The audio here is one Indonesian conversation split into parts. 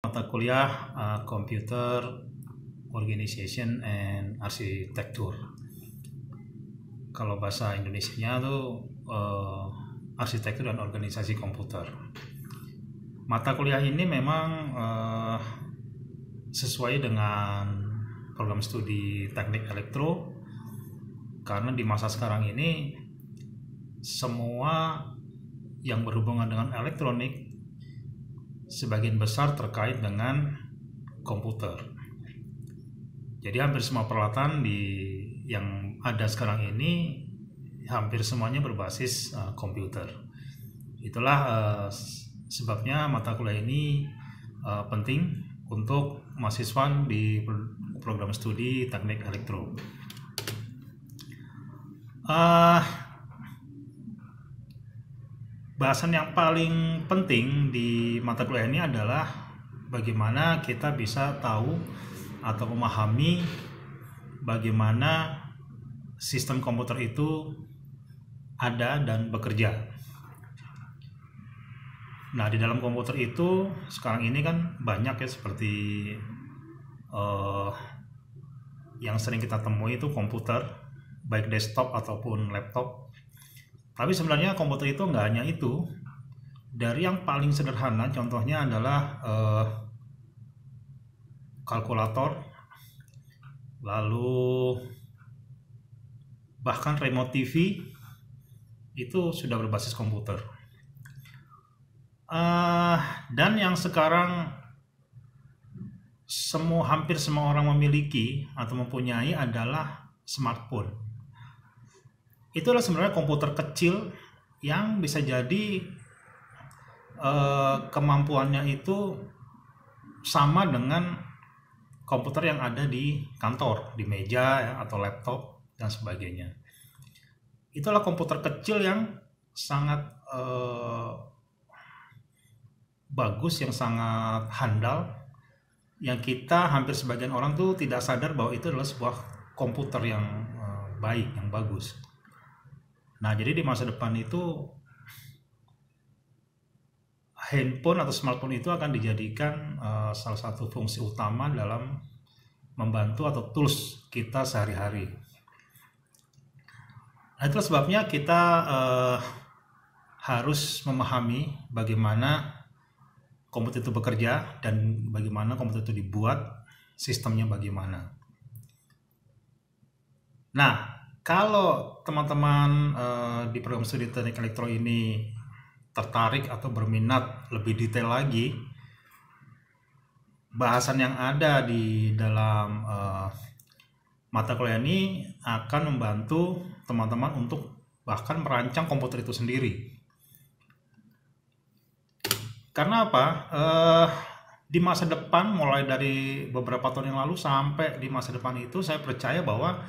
mata kuliah Computer Organization and Architecture. Kalau bahasa Indonesianya tuh arsitektur dan organisasi komputer. Mata kuliah ini memang sesuai dengan program studi teknik elektro, karena di masa sekarang ini semua yang berhubungan dengan elektronik sebagian besar terkait dengan komputer. Jadi hampir semua peralatan yang ada sekarang ini hampir semuanya berbasis komputer. Itulah sebabnya mata kuliah ini penting untuk mahasiswa di program studi teknik elektro. Bahasan yang paling penting di mata kuliah ini adalah bagaimana kita bisa tahu atau memahami bagaimana sistem komputer itu ada dan bekerja. Nah, di dalam komputer itu sekarang ini kan banyak ya, seperti yang sering kita temui itu komputer, baik desktop ataupun laptop. Tapi sebenarnya komputer itu nggak hanya itu. Dari yang paling sederhana, contohnya adalah kalkulator, lalu bahkan remote TV itu sudah berbasis komputer. Dan yang sekarang hampir semua orang memiliki atau mempunyai adalah smartphone. Itulah sebenarnya komputer kecil yang bisa jadi kemampuannya itu sama dengan komputer yang ada di kantor, di meja ya, atau laptop dan sebagainya. Itulah komputer kecil yang sangat bagus, yang sangat handal, yang kita hampir sebagian orang tuh tidak sadar bahwa itu adalah sebuah komputer yang baik, yang bagus. Nah, jadi di masa depan itu handphone atau smartphone itu akan dijadikan salah satu fungsi utama dalam membantu atau tools kita sehari-hari. Nah, itulah sebabnya kita harus memahami bagaimana komputer itu bekerja dan bagaimana komputer itu dibuat, sistemnya bagaimana. Nah, kalau teman-teman di program studi teknik elektro ini tertarik atau berminat lebih detail lagi, bahasan yang ada di dalam mata kuliah ini akan membantu teman-teman untuk bahkan merancang komputer itu sendiri. Karena apa? Di masa depan, mulai dari beberapa tahun yang lalu sampai di masa depan itu, saya percaya bahwa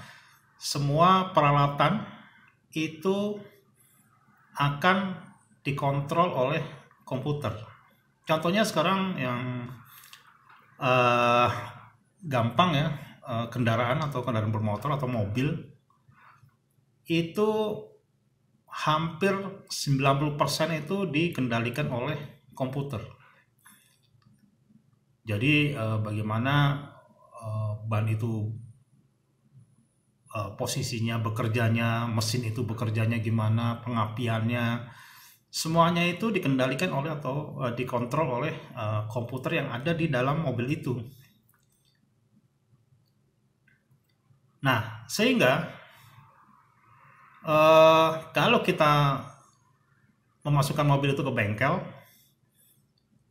semua peralatan itu akan dikontrol oleh komputer. Contohnya sekarang yang gampang ya, kendaraan atau kendaraan bermotor atau mobil itu hampir 90% itu dikendalikan oleh komputer. Jadi bagaimana ban itu posisinya, bekerjanya, mesin itu bekerjanya gimana, pengapiannya, semuanya itu dikendalikan oleh atau dikontrol oleh komputer yang ada di dalam mobil itu. Nah, sehingga kalau kita memasukkan mobil itu ke bengkel,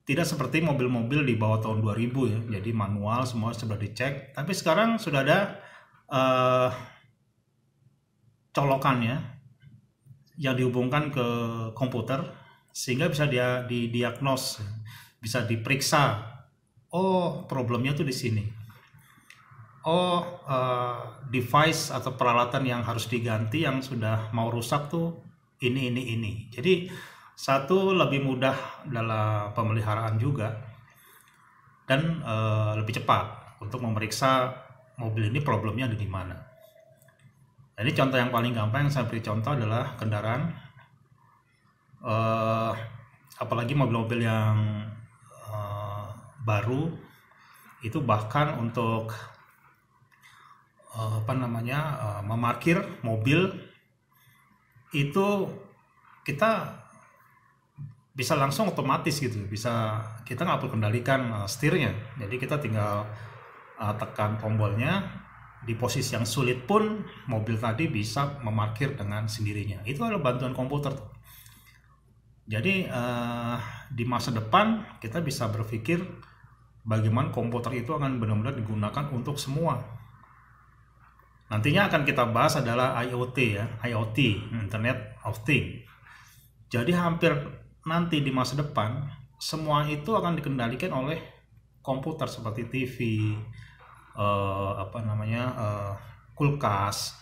tidak seperti mobil-mobil di bawah tahun 2000 ya, jadi manual, semua sudah dicek. Tapi sekarang sudah ada colokannya yang dihubungkan ke komputer sehingga bisa didiagnos, bisa diperiksa. Oh, problemnya tuh di sini. Oh, device atau peralatan yang harus diganti yang sudah mau rusak tuh ini. Jadi satu, lebih mudah dalam pemeliharaan juga, dan lebih cepat untuk memeriksa mobil ini problemnya ada di mana. Jadi contoh yang paling gampang yang saya beri contoh adalah kendaraan, apalagi mobil-mobil yang baru itu bahkan untuk memarkir mobil itu kita bisa langsung otomatis gitu, kita nggak perlu kendalikan setirnya, jadi kita tinggal tekan tombolnya di posisi yang sulit pun mobil tadi bisa memarkir dengan sendirinya. Itu adalah bantuan komputer tuh. Jadi di masa depan kita bisa berpikir bagaimana komputer itu akan benar-benar digunakan untuk semua. Nantinya akan kita bahas adalah IoT ya, IoT, Internet of Things. Jadi hampir nanti di masa depan semua itu akan dikendalikan oleh komputer seperti TV, kulkas,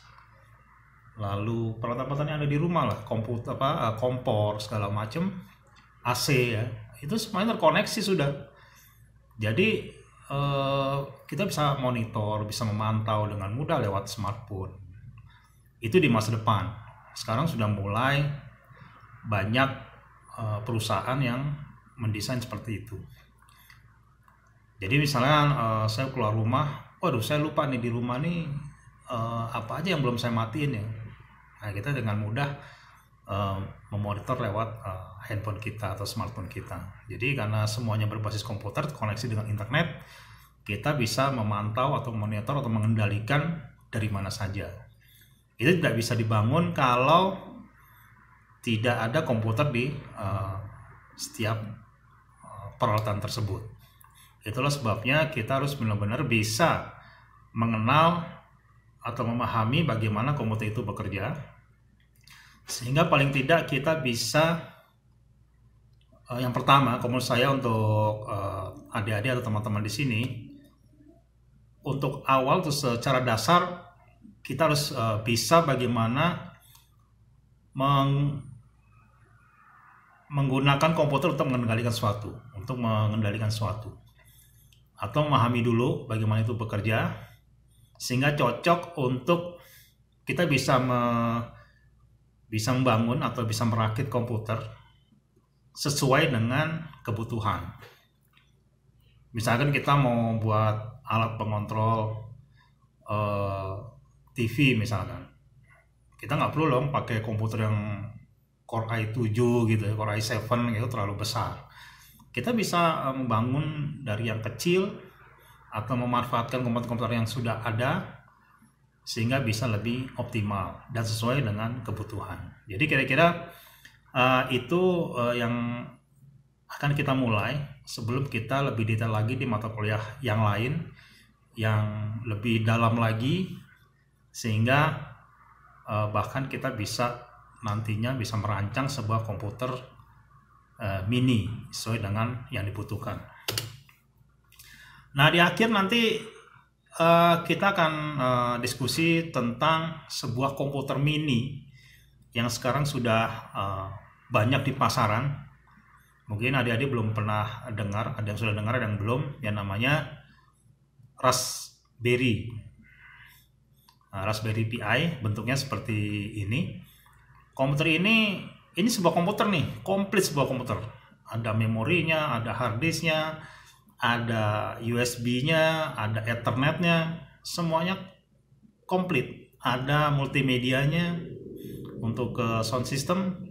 lalu peralatan-peralatan yang ada di rumah lah, komputer, kompor segala macam, AC ya, itu semuanya terkoneksi sudah. Jadi kita bisa monitor, bisa memantau dengan mudah lewat smartphone. Itu di masa depan. Sekarang sudah mulai banyak perusahaan yang mendesain seperti itu. Jadi misalnya saya keluar rumah, waduh saya lupa nih di rumah nih apa aja yang belum saya matiin ya. Nah, kita dengan mudah memonitor lewat handphone kita atau smartphone kita. Jadi karena semuanya berbasis komputer, koneksi dengan internet, kita bisa memantau atau memonitor atau mengendalikan dari mana saja. Itu tidak bisa dibangun kalau tidak ada komputer di setiap peralatan tersebut. Itulah sebabnya kita harus benar-benar bisa mengenal atau memahami bagaimana komputer itu bekerja, sehingga paling tidak kita bisa yang pertama, kalau menurut saya untuk adik-adik atau teman-teman di sini, untuk awal tuh secara dasar kita harus bisa bagaimana menggunakan komputer untuk mengendalikan sesuatu, atau memahami dulu bagaimana itu bekerja, sehingga cocok untuk kita bisa membangun atau bisa merakit komputer sesuai dengan kebutuhan. Misalkan kita mau buat alat pengontrol TV misalkan, kita nggak perlu dong pakai komputer yang Core i7 gitu, Core i7 gitu terlalu besar. Kita bisa membangun dari yang kecil atau memanfaatkan komputer-komputer yang sudah ada sehingga bisa lebih optimal dan sesuai dengan kebutuhan. Jadi kira-kira itu yang akan kita mulai sebelum kita lebih detail lagi di mata kuliah yang lain yang lebih dalam lagi, sehingga bahkan kita bisa nantinya bisa merancang sebuah komputer mini sesuai dengan yang dibutuhkan. Nah, di akhir nanti kita akan diskusi tentang sebuah komputer mini yang sekarang sudah banyak di pasaran. Mungkin adik-adik belum pernah dengar, ada yang sudah dengar, ada yang belum, yang namanya Raspberry. Raspberry Pi bentuknya seperti ini. Komputer ini sebuah komputer nih, komplit sebuah komputer. Ada memorinya, ada hard disknya, ada USB-nya, ada Ethernet-nya, semuanya komplit. Ada multimedianya untuk ke sound system,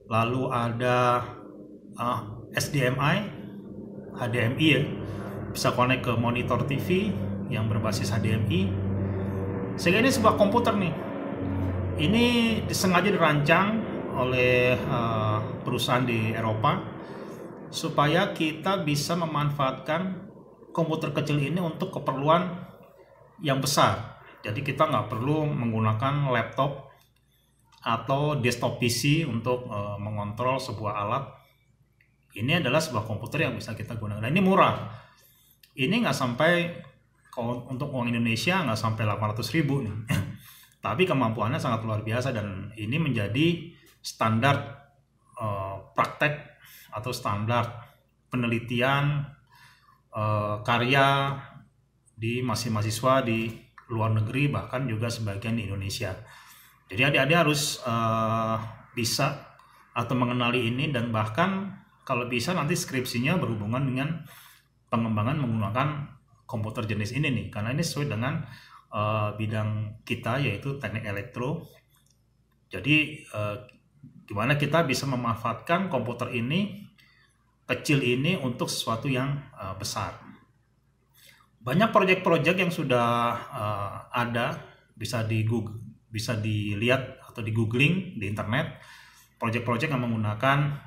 lalu ada HDMI ya, bisa connect ke monitor TV yang berbasis HDMI. Sehingga ini sebuah komputer nih. Ini disengaja dirancang oleh perusahaan di Eropa supaya kita bisa memanfaatkan komputer kecil ini untuk keperluan yang besar. Jadi kita nggak perlu menggunakan laptop atau desktop PC untuk mengontrol sebuah alat. Ini adalah sebuah komputer yang bisa kita gunakan. Nah, ini murah. Ini nggak sampai, kalau untuk uang Indonesia nggak sampai 800.000 nih. Tapi kemampuannya sangat luar biasa, dan ini menjadi standar praktek atau standar penelitian karya di mahasiswa di luar negeri, bahkan juga sebagian di Indonesia. Jadi adik-adik harus bisa atau mengenali ini, dan bahkan kalau bisa nanti skripsinya berhubungan dengan pengembangan menggunakan komputer jenis ini nih, karena ini sesuai dengan bidang kita yaitu teknik elektro. Jadi gimana kita bisa memanfaatkan komputer ini kecil ini untuk sesuatu yang besar. Banyak proyek-proyek yang sudah ada, bisa dilihat atau di googling di internet, proyek-proyek yang menggunakan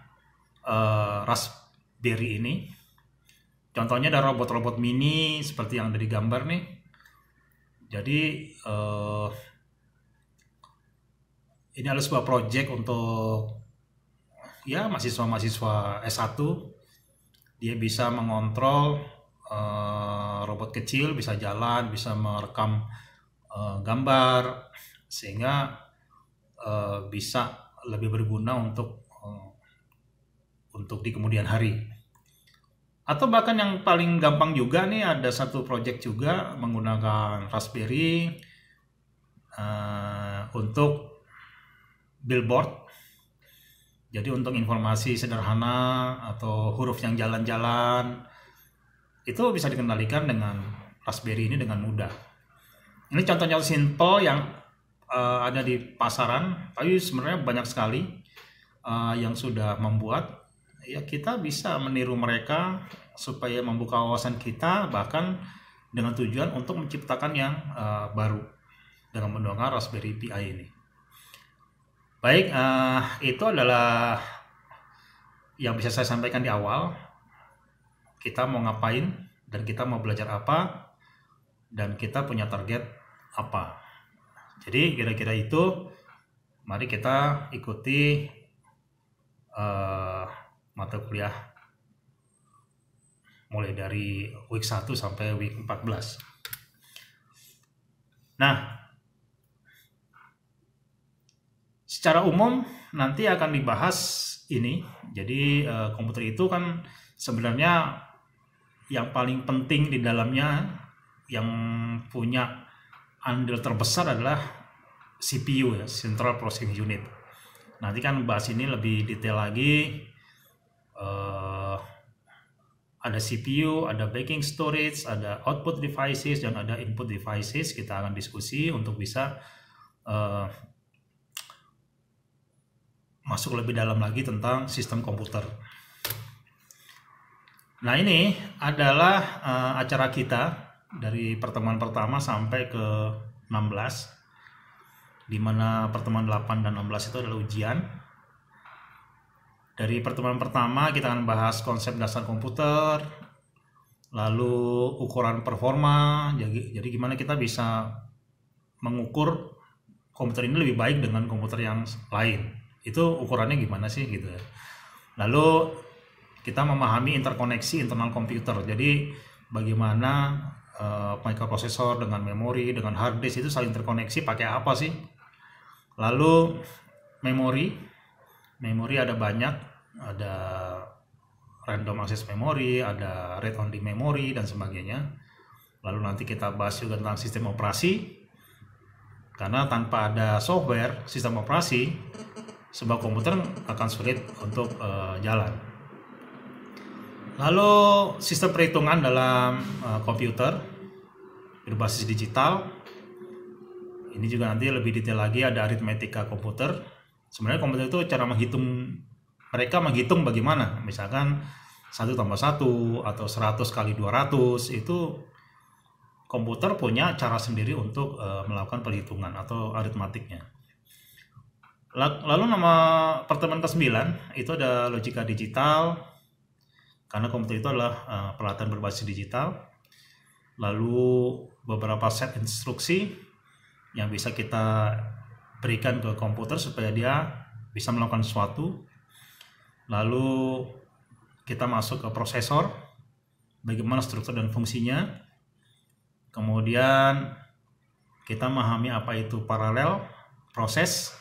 Raspberry ini. Contohnya ada robot-robot mini seperti yang ada di gambar nih. Jadi ini adalah sebuah proyek untuk ya mahasiswa-mahasiswa S1. Dia bisa mengontrol robot kecil, bisa jalan, bisa merekam gambar, sehingga bisa lebih berguna untuk di kemudian hari. Atau bahkan yang paling gampang juga nih, ada satu project juga menggunakan Raspberry untuk billboard. Jadi untuk informasi sederhana atau huruf yang jalan-jalan itu bisa dikendalikan dengan Raspberry ini dengan mudah. Ini contoh-contoh simple yang ada di pasaran, tapi sebenarnya banyak sekali yang sudah membuat. Ya, kita bisa meniru mereka supaya membuka wawasan kita, bahkan dengan tujuan untuk menciptakan yang baru dengan menggunakan Raspberry Pi ini. Baik, itu adalah yang bisa saya sampaikan di awal. Kita mau ngapain dan kita mau belajar apa dan kita punya target apa. Jadi kira-kira itu, mari kita ikuti mata kuliah mulai dari week 1 sampai week 14. Nah, secara umum nanti akan dibahas ini. Jadi komputer itu kan sebenarnya yang paling penting di dalamnya, yang punya andil terbesar adalah CPU ya, Central Processing Unit. Nanti kan bahas ini lebih detail lagi. Ada CPU, ada backing storage, ada output devices, dan ada input devices. Kita akan diskusi untuk bisa masuk lebih dalam lagi tentang sistem komputer. Nah, ini adalah acara kita dari pertemuan pertama sampai ke 16, di mana pertemuan 8 dan 16 itu adalah ujian. Dari pertemuan pertama kita akan bahas konsep dasar komputer, lalu ukuran performa, jadi gimana kita bisa mengukur komputer ini lebih baik dengan komputer yang lain. Itu ukurannya gimana sih gitu ya. Lalu kita memahami interkoneksi internal komputer. Jadi bagaimana microprosesor dengan memori, dengan hard disk itu saling terkoneksi pakai apa sih? Lalu memori ada banyak, ada random access memory, ada read only memory dan sebagainya. Lalu nanti kita bahas juga tentang sistem operasi, karena tanpa ada software sistem operasi, sebuah komputer akan sulit untuk jalan. Lalu sistem perhitungan dalam komputer berbasis digital. Ini juga nanti lebih detail lagi, ada aritmetika komputer. Sebenarnya komputer itu cara mereka menghitung bagaimana. Misalkan 1 tambah 1 atau 100 kali 200, itu komputer punya cara sendiri untuk melakukan perhitungan atau aritmatiknya. Lalu nama pertemuan ke-9 itu ada logika digital, karena komputer itu adalah peralatan berbasis digital. Lalu beberapa set instruksi yang bisa kita berikan ke komputer supaya dia bisa melakukan sesuatu. Lalu kita masuk ke prosesor, bagaimana struktur dan fungsinya. Kemudian kita memahami apa itu paralel proses,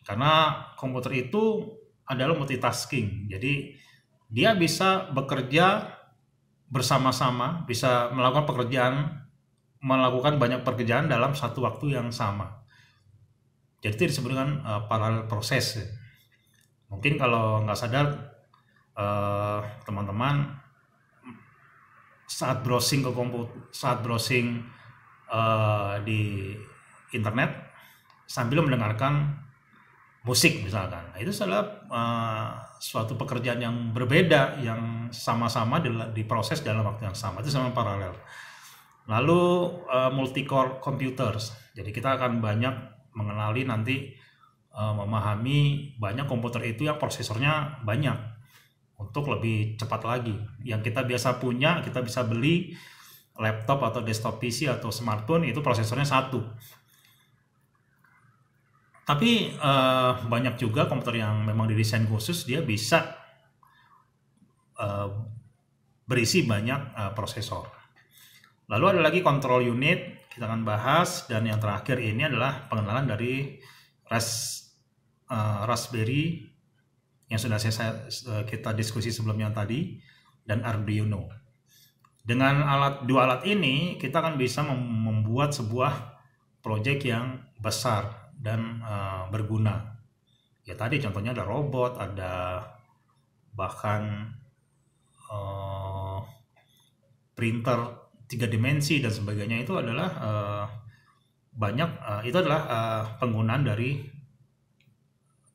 karena komputer itu adalah multitasking. Jadi dia bisa bekerja bersama-sama, bisa melakukan banyak pekerjaan dalam satu waktu yang sama. Jadi itu disebut dengan parallel proses. Mungkin kalau nggak sadar teman-teman saat browsing ke saat browsing di internet sambil mendengarkan musik misalkan. Nah, itu adalah suatu pekerjaan yang berbeda yang sama-sama diproses dalam waktu yang sama, itu sama paralel. Lalu multi-core computers, jadi kita akan banyak mengenali nanti memahami banyak komputer itu yang prosesornya banyak untuk lebih cepat lagi. Yang kita biasa punya, kita bisa beli laptop atau desktop PC atau smartphone itu prosesornya satu. Tapi banyak juga komputer yang memang didesain khusus, dia bisa berisi banyak prosesor. Lalu ada lagi control unit, kita akan bahas, dan yang terakhir ini adalah pengenalan dari Raspberry yang sudah kita diskusi sebelumnya tadi, dan Arduino. Dengan dua alat ini kita akan bisa membuat sebuah proyek yang besar dan berguna. Ya tadi contohnya ada robot, ada bahkan printer 3 dimensi dan sebagainya. Itu adalah itu adalah penggunaan dari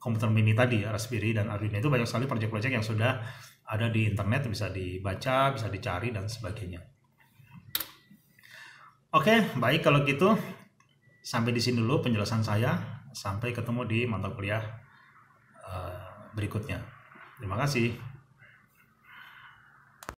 komputer mini tadi, Raspberry dan Arduino. Itu banyak sekali proyek-proyek yang sudah ada di internet, bisa dibaca, bisa dicari dan sebagainya. Oke, baik kalau gitu. Sampai di sini dulu penjelasan saya. Sampai ketemu di mata kuliah berikutnya. Terima kasih.